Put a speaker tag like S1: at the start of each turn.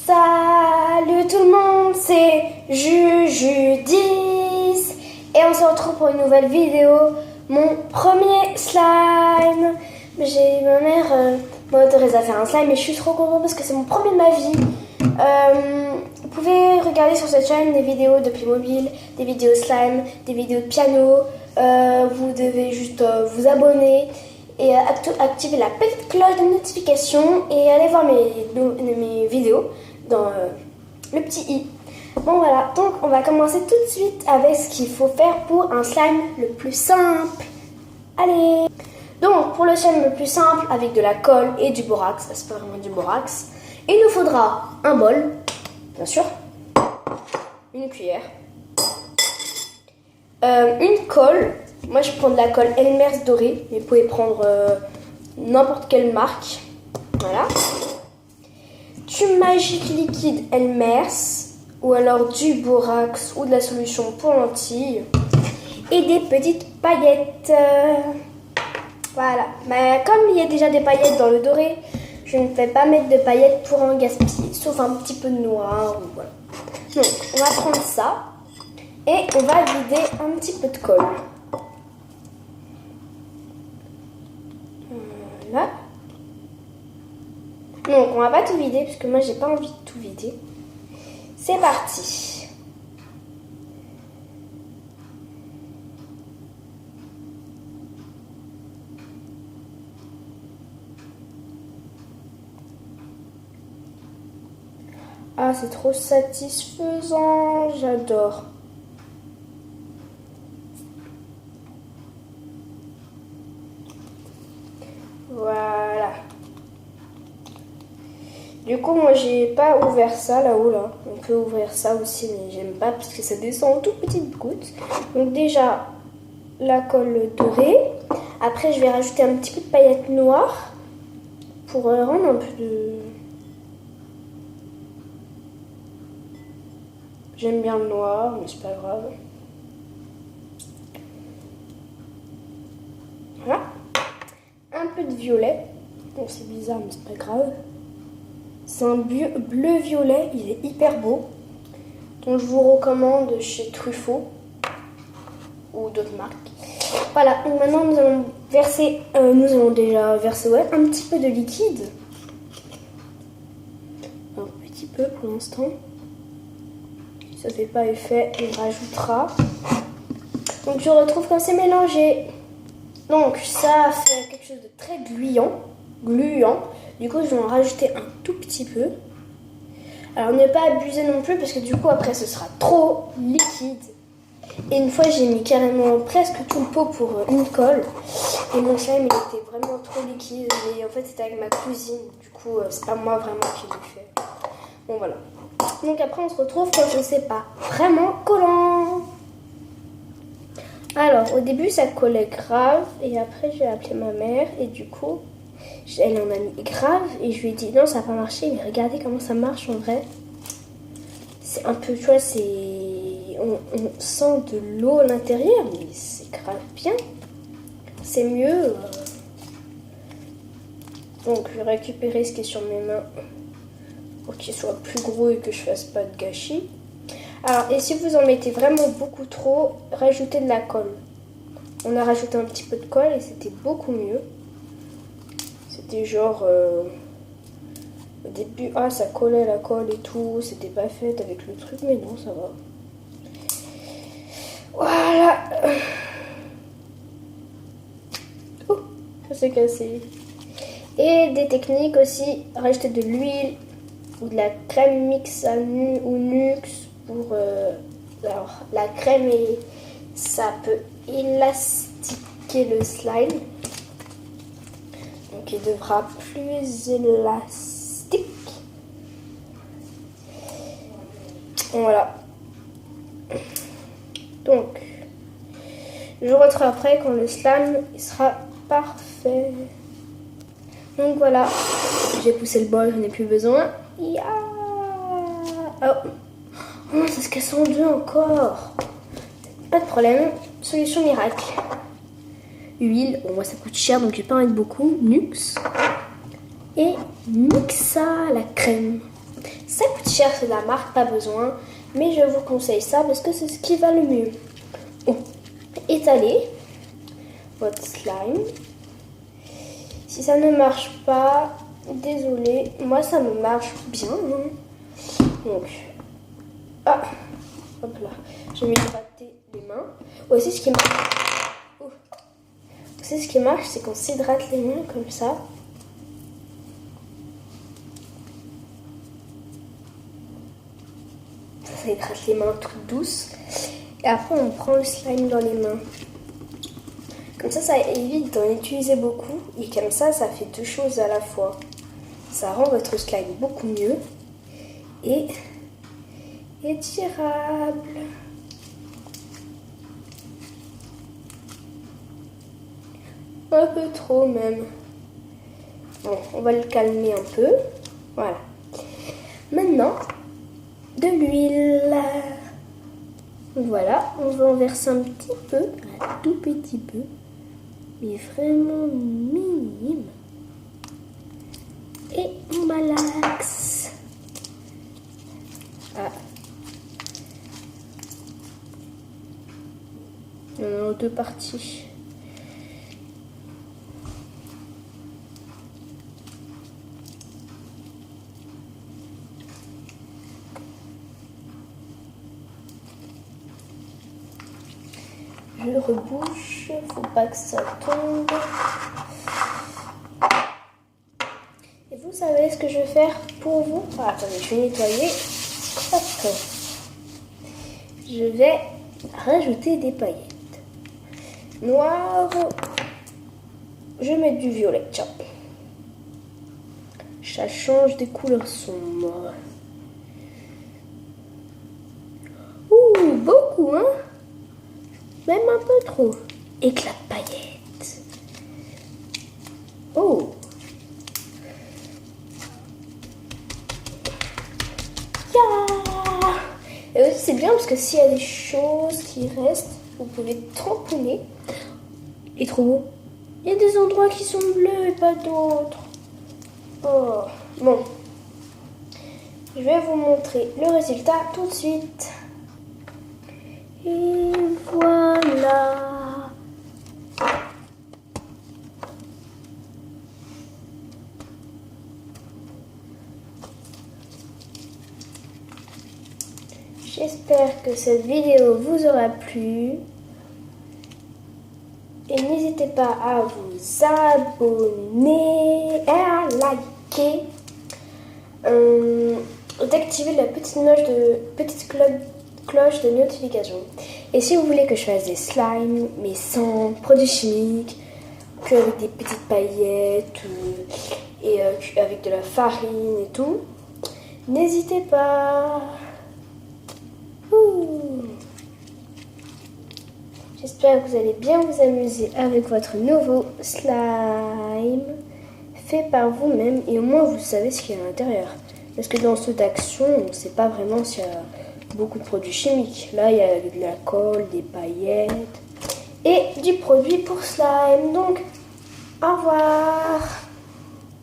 S1: Salut tout le monde, c'est Juju10 et on se retrouve pour une nouvelle vidéo, mon premier slime. J'ai ma mère m'a autorisé à faire un slime et je suis trop contente parce que c'est mon premier de ma vie. Vous pouvez regarder sur cette chaîne des vidéos de Playmobil, des vidéos slime, des vidéos de piano. Vous devez juste vous abonner et activer la petite cloche de notification et aller voir mes vidéos dans le petit i. Bon voilà, donc on va commencer tout de suite avec ce qu'il faut faire pour un slime le plus simple. Allez! Donc pour le slime le plus simple, avec de la colle et du borax, c'est pas vraiment du borax, il nous faudra un bol, bien sûr, une cuillère, une colle. Moi je prends de la colle Elmer's dorée, mais vous pouvez prendre n'importe quelle marque. Voilà. Du magique liquide Elmer's, ou alors du borax ou de la solution pour lentilles. Et des petites paillettes. Voilà. Mais comme il y a déjà des paillettes dans le doré, je ne vais pas mettre de paillettes pour en gaspiller, sauf un petit peu de noir. Voilà. Donc on va prendre ça et on va vider un petit peu de colle. Voilà. Donc on va pas tout vider parce que moi j'ai pas envie de tout vider. C'est parti. Ah, c'est trop satisfaisant, j'adore. Voilà. Du coup, moi, j'ai pas ouvert ça là-haut, là. On peut ouvrir ça aussi, mais j'aime pas parce que ça descend en toutes petites gouttes. Donc déjà, la colle dorée. Après, je vais rajouter un petit peu de paillettes noires pour rendre un peu de... J'aime bien le noir, mais c'est pas grave. Voilà. Un peu de violet. Bon, c'est bizarre, mais c'est pas grave. C'est un bleu-violet, il est hyper beau. Donc je vous recommande chez Truffaut ou d'autres marques. Voilà, donc maintenant nous allons verser, déjà versé un petit peu de liquide. Un petit peu pour l'instant. Si ça fait pas effet, on rajoutera. Donc je retrouve quand c'est mélangé. Donc ça fait quelque chose de très gluant. Du coup je vais en rajouter un tout petit peu. Alors ne pas abuser non plus parce que du coup après ce sera trop liquide. Et une fois j'ai mis carrément presque tout le pot pour une colle. Et mon slime il était vraiment trop liquide. Et en fait c'était avec ma cousine. Du coup c'est pas moi vraiment qui l'ai fait. Bon voilà. Donc après on se retrouve quand je sais pas vraiment collant. Alors au début ça collait grave. Et après j'ai appelé ma mère. Et du coup elle en a mis grave. Et je lui ai dit non ça n'a pas marché. Mais regardez comment ça marche en vrai. C'est un peu, tu vois, c'est... On sent de l'eau à l'intérieur, mais c'est grave bien. C'est mieux. Donc, je vais récupérer ce qui est sur mes mains pour qu'il soit plus gros et que je fasse pas de gâchis. Alors, et si vous en mettez vraiment beaucoup trop, rajoutez de la colle. On a rajouté un petit peu de colle et c'était beaucoup mieux. C'était genre... Au début, ça collait la colle et tout, c'était pas fait avec le truc, mais non, ça va. Voilà. Oh, ça s'est cassé. Et des techniques aussi, rajouter de l'huile ou de la crème mix ou Nux pour... alors, la crème, ça peut élastiquer le slime. Donc, il devra plus élastique. Voilà. Donc, je vous retrouve après quand le slime sera parfait. Donc voilà, j'ai poussé le bol, j'en ai plus besoin. Yeah. Oh, ça se casse en deux encore. Pas de problème, solution miracle. Huile, bon moi ça coûte cher donc je vais pas en mettre beaucoup. Nux. Et Mixa, la crème. Ça coûte cher, c'est la marque, pas besoin. Mais je vous conseille ça parce que c'est ce qui va le mieux. Étalez votre slime. Si ça ne marche pas, désolé, moi ça me marche bien. Donc, hop là, je vais m'hydrater les mains. Aussi ce qui marche, c'est qu'on s'hydrate les mains comme ça. Ça hydrate les mains toutes douces. Et après, on prend le slime dans les mains. Comme ça évite d'en utiliser beaucoup. Et comme ça fait deux choses à la fois. Ça rend votre slime beaucoup mieux. Et étirable. Un peu trop même. Bon, on va le calmer un peu. Voilà. Maintenant, de l'huile. Voilà, on va en verser un petit peu, un tout petit peu, mais vraiment minime. Et on malaxe. Il y en a deux parties. Je rebouche, faut pas que ça tombe. Et vous savez ce que je vais faire pour vous? Attendez, je vais nettoyer. Hop. Je vais rajouter des paillettes. Noir. Je vais mettre du violet, tiens. Ça change des couleurs sombres. Ouh, beaucoup, hein? Même un peu trop. Éclat de paillettes. Oh. Yeah. Et aussi c'est bien parce que s'il y a des choses qui restent, vous pouvez tamponner. Et trop beau. Il y a des endroits qui sont bleus et pas d'autres. Oh. Bon. Je vais vous montrer le résultat tout de suite. Et voilà. J'espère que cette vidéo vous aura plu. Et n'hésitez pas à vous abonner, à liker, d'activer la petite cloche de notification. Et si vous voulez que je fasse des slimes, mais sans produits chimiques, qu'avec des petites paillettes et avec de la farine et tout, n'hésitez pas. J'espère que vous allez bien vous amuser avec votre nouveau slime fait par vous-même et au moins vous savez ce qu'il y a à l'intérieur. Parce que dans ceux d'action, on ne sait pas vraiment s'il y a beaucoup de produits chimiques. Là, il y a de la colle, des paillettes et du produit pour slime. Donc, au revoir!